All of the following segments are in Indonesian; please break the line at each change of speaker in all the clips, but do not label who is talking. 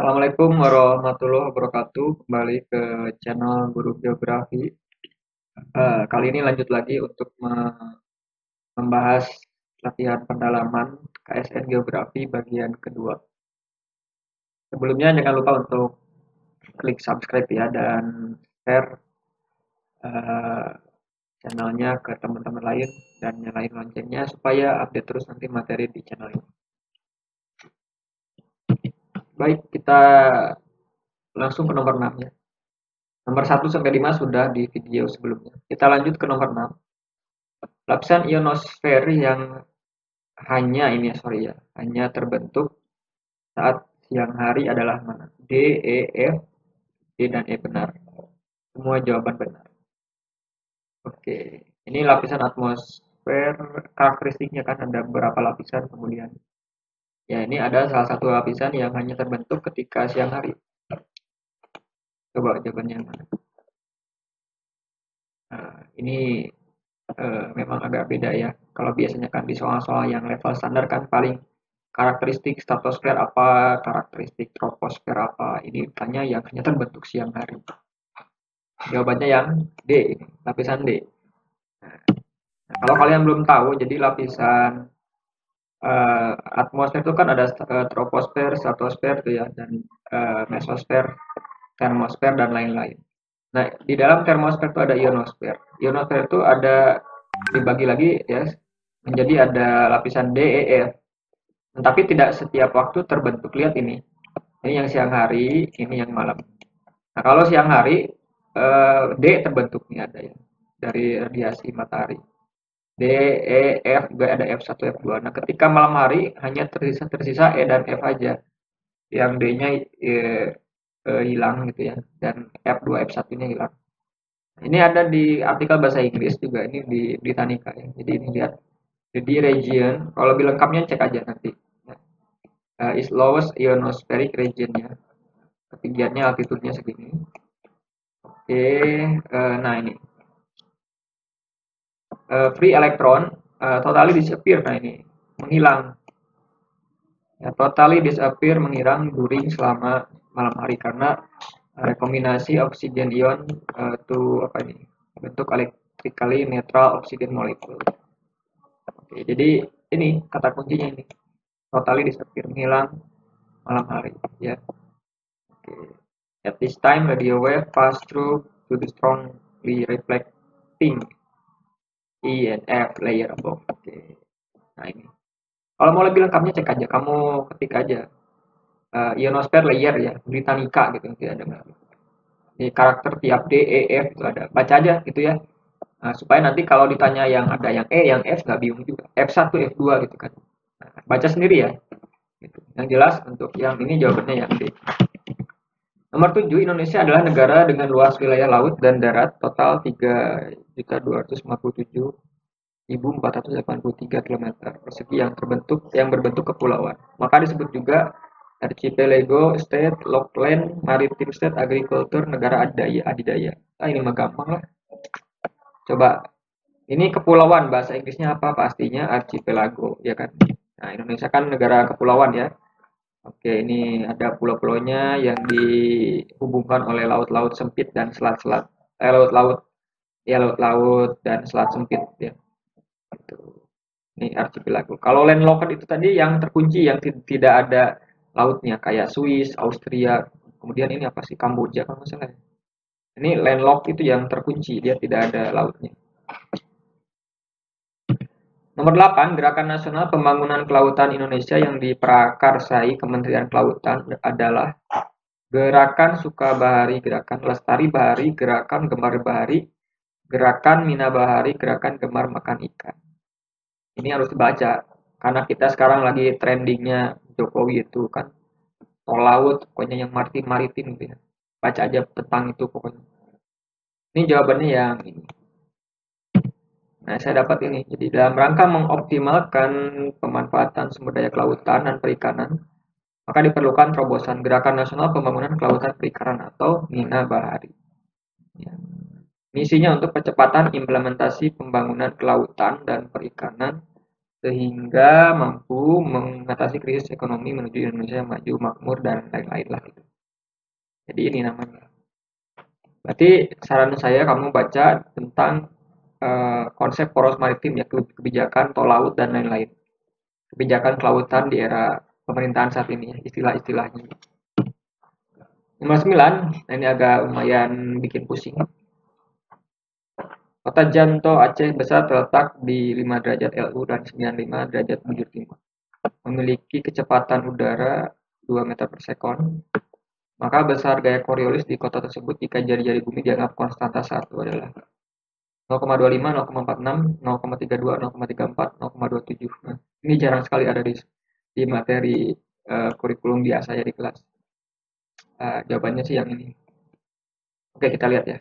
Assalamualaikum warahmatullahi wabarakatuh. Kembali ke channel Guru Geografi. Kali ini lanjut lagi untuk membahas latihan pendalaman KSN Geografi bagian kedua. Sebelumnya jangan lupa untuk klik subscribe ya dan share eh, channelnya ke teman-teman lain dan nyalain loncengnya supaya update terus nanti materi di channel ini. Baik, kita langsung ke nomor 6 ya. Nomor 1 sampai 5 sudah di video sebelumnya. Kita lanjut ke nomor 6. Lapisan ionosfer yang hanya terbentuk saat siang hari adalah mana? D, E, F, D dan E benar. Semua jawaban benar. Oke, ini lapisan atmosfer, karakteristiknya kan ada beberapa lapisan kemudian. Ya, ini ada salah satu lapisan yang hanya terbentuk ketika siang hari. Coba jawabannya mana? Nah, ini memang agak beda ya. Kalau biasanya kan di soal-soal yang level standar kan paling karakteristik stratosfer apa, karakteristik troposfer apa. Ini tanya yang hanya terbentuk siang hari. Jawabannya yang D, lapisan D. Nah, kalau kalian belum tahu, jadi lapisan atmosfer itu kan ada troposfer, stratosfer tuh ya, dan mesosfer, termosfer dan lain-lain. Nah, di dalam termosfer itu ada ionosfer. Ionosfer itu ada dibagi lagi ya menjadi ada lapisan D, E, F. Tapi tidak setiap waktu terbentuk. Lihat ini. Ini yang siang hari, ini yang malam. Nah, kalau siang hari D terbentuk nih ada ya dari radiasi matahari. D, E, F juga ada F1, F2. Nah, ketika malam hari hanya tersisa E dan F aja. Yang D-nya hilang gitu ya dan F2, F1-nya hilang. Ini ada di artikel bahasa Inggris juga ini di Britannica ya. Jadi ini lihat. Jadi region, kalau lebih lengkapnya cek aja nanti. Is lowest ionospheric region ya. Ketinggiannya altitude-nya segini. Oke, nah ini free electron totally disappear. Nah ini menghilang. Ya, totally disappear menghilang during selama malam hari karena kombinasi oksigen ion to apa ini bentuk electrically neutral oksigen molecule. Oke, jadi ini kata kuncinya ini totally disappear menghilang malam hari ya. Oke. At this time radio wave pass through to the strongly reflecting E and F layer above. Oke. Nah ini. Kalau mau lebih lengkapnya cek aja, kamu ketik aja ionosfer layer ya, Britannica gitu tidak ada. Di karakter tiap D, E, F itu ada. Baca aja gitu ya. Nah, supaya nanti kalau ditanya yang ada yang E, yang F nggak bingung juga. F1, F2 gitu kan. Nah, baca sendiri ya. Gitu. Yang jelas untuk yang ini jawabannya yang D. Nomor 7, Indonesia adalah negara dengan luas wilayah laut dan darat total 3.257.483 km persegi yang berbentuk kepulauan. Maka disebut juga Archipelago State, Lockland, Maritime State, Agriculture, negara adidaya. Ah, ini mah gampang lah. Coba, ini kepulauan, bahasa Inggrisnya apa? Pastinya archipelago, ya kan? Nah, Indonesia kan negara kepulauan ya. Oke, ini ada pulau-pulaunya yang dihubungkan oleh laut-laut sempit dan selat-selat. Laut-laut, ya laut-laut dan selat sempit ya. Gitu. Ini archipelago. Kalau landlocked itu tadi yang terkunci, yang tidak ada lautnya, kayak Swiss, Austria, kemudian ini apa sih Kamboja kalau nggak salah. Ini landlocked itu yang terkunci, dia tidak ada lautnya. Nomor 8, Gerakan Nasional Pembangunan Kelautan Indonesia yang diprakarsai Kementerian Kelautan adalah Gerakan Suka Bahari, Gerakan Lestari Bahari, Gerakan Gemar Bahari, Gerakan Mina Bahari, Gerakan Gemar Makan Ikan. Ini harus dibaca karena kita sekarang lagi trendingnya Jokowi itu kan tol laut, pokoknya yang maritim gitu ya. Baca aja tentang itu pokoknya. Ini jawabannya yang ini. Nah, saya dapat ini. Jadi dalam rangka mengoptimalkan pemanfaatan sumber daya kelautan dan perikanan, maka diperlukan terobosan Gerakan Nasional Pembangunan Kelautan Perikanan atau Mina Bahari. Ya. Misinya untuk percepatan implementasi pembangunan kelautan dan perikanan sehingga mampu mengatasi krisis ekonomi menuju Indonesia yang maju, makmur, dan lain-lain lah gitu. Jadi ini namanya. Berarti saran saya kamu baca tentang konsep poros maritim ya, kebijakan tol laut dan lain-lain. Kebijakan kelautan di era pemerintahan saat ini, istilah-istilahnya. Nomor 9, nah ini agak lumayan bikin pusing. Kota Janto, Aceh besar terletak di 5 derajat LU dan 95 derajat bujur timur. Memiliki kecepatan udara 2 meter per sekon. Maka besar gaya Coriolis di kota tersebut jika jari-jari bumi dianggap konstanta 1 adalah 0,25, 0,46, 0,32, 0,34, 0,27. Nah, ini jarang sekali ada di materi kurikulum biasa ya di kelas. Jawabannya sih yang ini. Oke, kita lihat ya.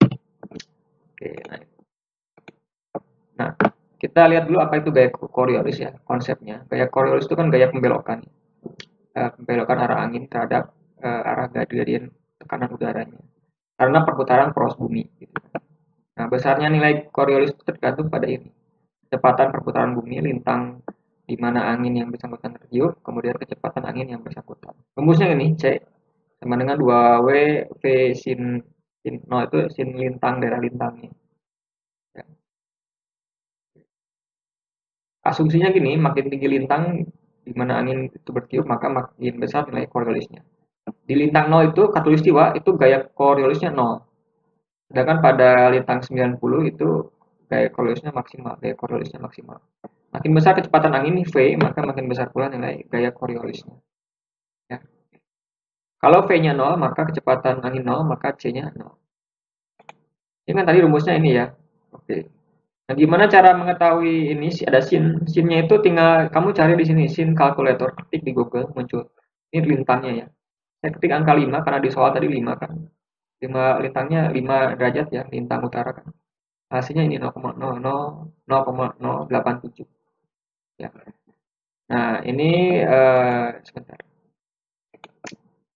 Oke, nah kita lihat dulu apa itu gaya Coriolis ya, konsepnya. Gaya Coriolis itu kan gaya pembelokan. Pembelokan arah angin terhadap arah gradien tekanan udaranya. Karena perputaran poros bumi. Gitu. Nah, besarnya nilai Coriolis tergantung pada ini. Kecepatan perputaran bumi, lintang di mana angin yang bersangkutan tertiup, kemudian kecepatan angin yang bersangkutan. Rumusnya ini C sama dengan 2W V sin 0 itu sin lintang daerah lintangnya. Ya. Asumsinya gini, makin tinggi lintang di mana angin itu bertiup, maka makin besar nilai Coriolisnya. Di lintang 0 itu katulistiwa itu gaya Coriolisnya 0. Sedangkan pada lintang 90 itu gaya Coriolisnya maksimal, Makin besar kecepatan angin V, maka makin besar pula nilai gaya Coriolisnya. Ya. Kalau V-nya 0, maka kecepatan angin 0, maka C-nya 0. Ini kan tadi rumusnya ini ya. Oke. Nah, gimana cara mengetahui ini? Ada sin. Sinnya itu tinggal kamu cari di sini, sin calculator, ketik di Google muncul. Ini lintangnya ya. Saya ketik angka 5 karena di soal tadi 5 kan. 5 lintangnya 5 derajat ya, lintang utara kan. Hasilnya ini 0,087 ya. Nah, ini sebentar.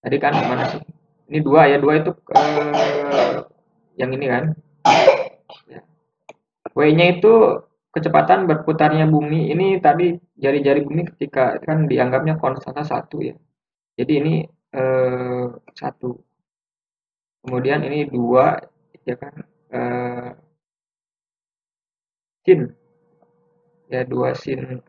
Tadi kan mana sih? Ini 2 ya, 2 itu yang ini kan. Ya. W-nya itu kecepatan berputarnya bumi. Ini tadi jari-jari bumi ketika kan dianggapnya konstanta 1 ya. Jadi ini 1. Kemudian ini 2 ya kan sin. Ya 2 sin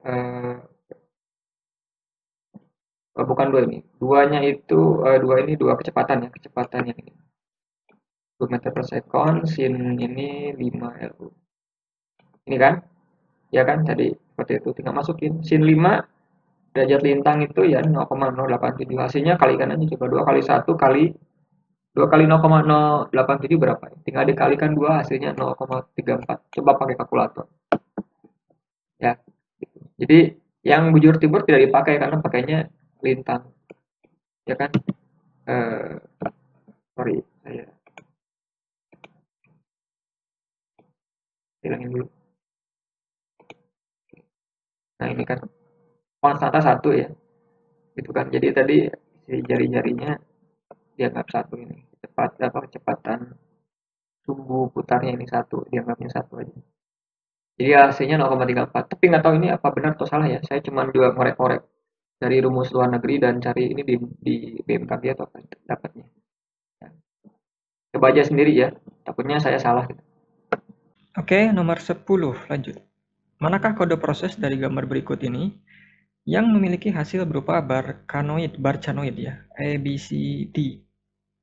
bukan 2 ini. 2-nya itu 2 ini 2 kecepatan ya, kecepatannya ini. 2 meter per sekon, sin ini 5 LU. Ini kan? Ya kan tadi seperti itu tinggal masukin sin 5 derajat lintang itu ya 0,087. Hasilnya kalikan aja coba 2 kali 1 kali 2 kali 0,087 berapa? Tinggal dikalikan 2 hasilnya 0,34. Coba pakai kalkulator. Ya. Jadi yang bujur timur tidak dipakai karena pakainya lintang. Ya kan? Sorry, saya hilangin dulu. Nah, ini kan konstanta 1 ya. Gitu kan. Jadi tadi si jari-jarinya dianggap 1 ini. Kecepatan sumbu putarnya ini 1, dianggapnya 1 aja. Jadi hasilnya 0,34. Tapi nggak tahu ini apa benar atau salah ya. Saya cuma juga ngorek-ngorek dari rumus luar negeri dan cari ini di BMKG atau apa dapatnya. Ya. Coba aja sendiri ya. Takutnya saya salah. Gitu.
Oke, nomor 10 lanjut. Manakah kode proses dari gambar berikut ini yang memiliki hasil berupa barcanoid ya, A, B, C, D.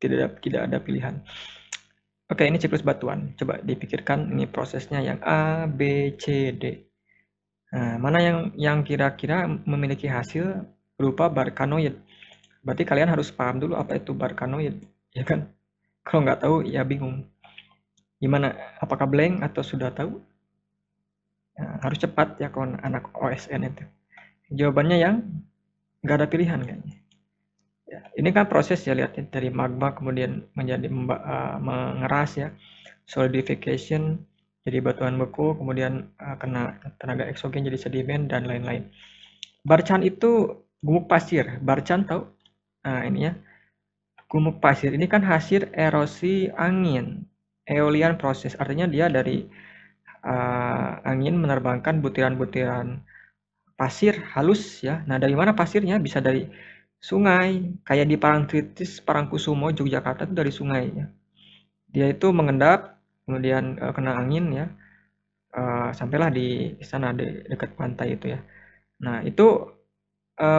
Tidak ada pilihan. Oke, ini siklus batuan. Coba dipikirkan ini prosesnya yang A, B, C, D. Nah, mana yang kira-kira memiliki hasil berupa barcanoid? Berarti kalian harus paham dulu apa itu barcanoid, ya kan? Kalau nggak tahu, ya bingung. Gimana? Apakah blank atau sudah tahu? Nah, harus cepat ya kawan anak OSN itu. Jawabannya yang nggak ada pilihan kayaknya. Ya, ini kan proses ya, lihat dari magma kemudian menjadi mengeras ya, solidification jadi batuan beku, kemudian kena tenaga eksogen jadi sedimen dan lain-lain. Barcan itu gumuk pasir. Barcan tahu? Nah, ini ya. Gumuk pasir ini kan hasil erosi angin, eolian proses. Artinya dia dari angin menerbangkan butiran-butiran pasir halus ya. Nah, dari mana pasirnya? Bisa dari sungai, kayak di Parangtritis, Parangkusumo, Yogyakarta itu dari sungai ya. Dia itu mengendap, kemudian kena angin ya, sampailah di sana di dekat pantai itu ya. Nah, itu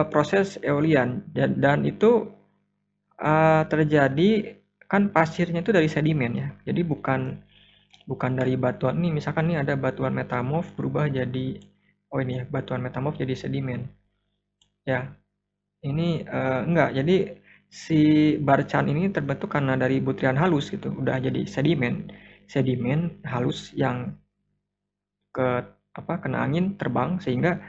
proses eolian dan itu terjadi kan pasirnya itu dari sedimen ya. Jadi bukan dari batuan ini. Misalkan nih ada batuan metamorf berubah jadi ini ya, batuan metamorf jadi sedimen. Ya, ini enggak. Jadi si barcan ini terbentuk karena dari butiran halus gitu, udah jadi sedimen. Sedimen halus yang ke kena angin terbang sehingga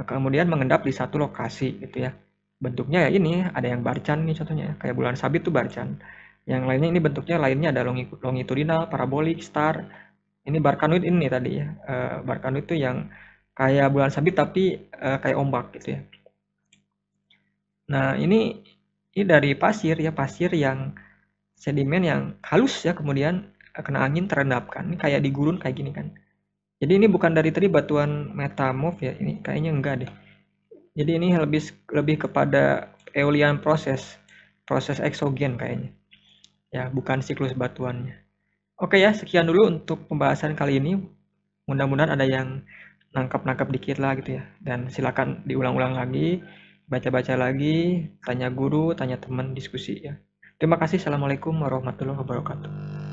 kemudian mengendap di satu lokasi gitu ya. Bentuknya ya ini ada yang barcan nih contohnya ya, kayak bulan sabit tuh barcan. Yang lainnya ini bentuknya lainnya ada longitudinal, parabolik, star. Ini barkanoid ini tadi ya. Barkanoid itu yang kayak bulan sabit tapi kayak ombak gitu ya. Nah, ini dari pasir ya, pasir yang sedimen yang halus ya, kemudian kena angin terendapkan. Ini kayak di gurun kayak gini kan. Jadi ini bukan dari tadi batuan metamorf ya, ini kayaknya enggak deh. Jadi ini lebih lebih kepada eolian proses eksogen kayaknya. Ya, bukan siklus batuannya. Oke ya, sekian dulu untuk pembahasan kali ini. Mudah-mudahan ada yang nangkap-nangkap dikit lah gitu ya. Dan silakan diulang-ulang lagi, baca-baca lagi, tanya guru, tanya teman, diskusi ya. Terima kasih. Assalamualaikum warahmatullahi wabarakatuh.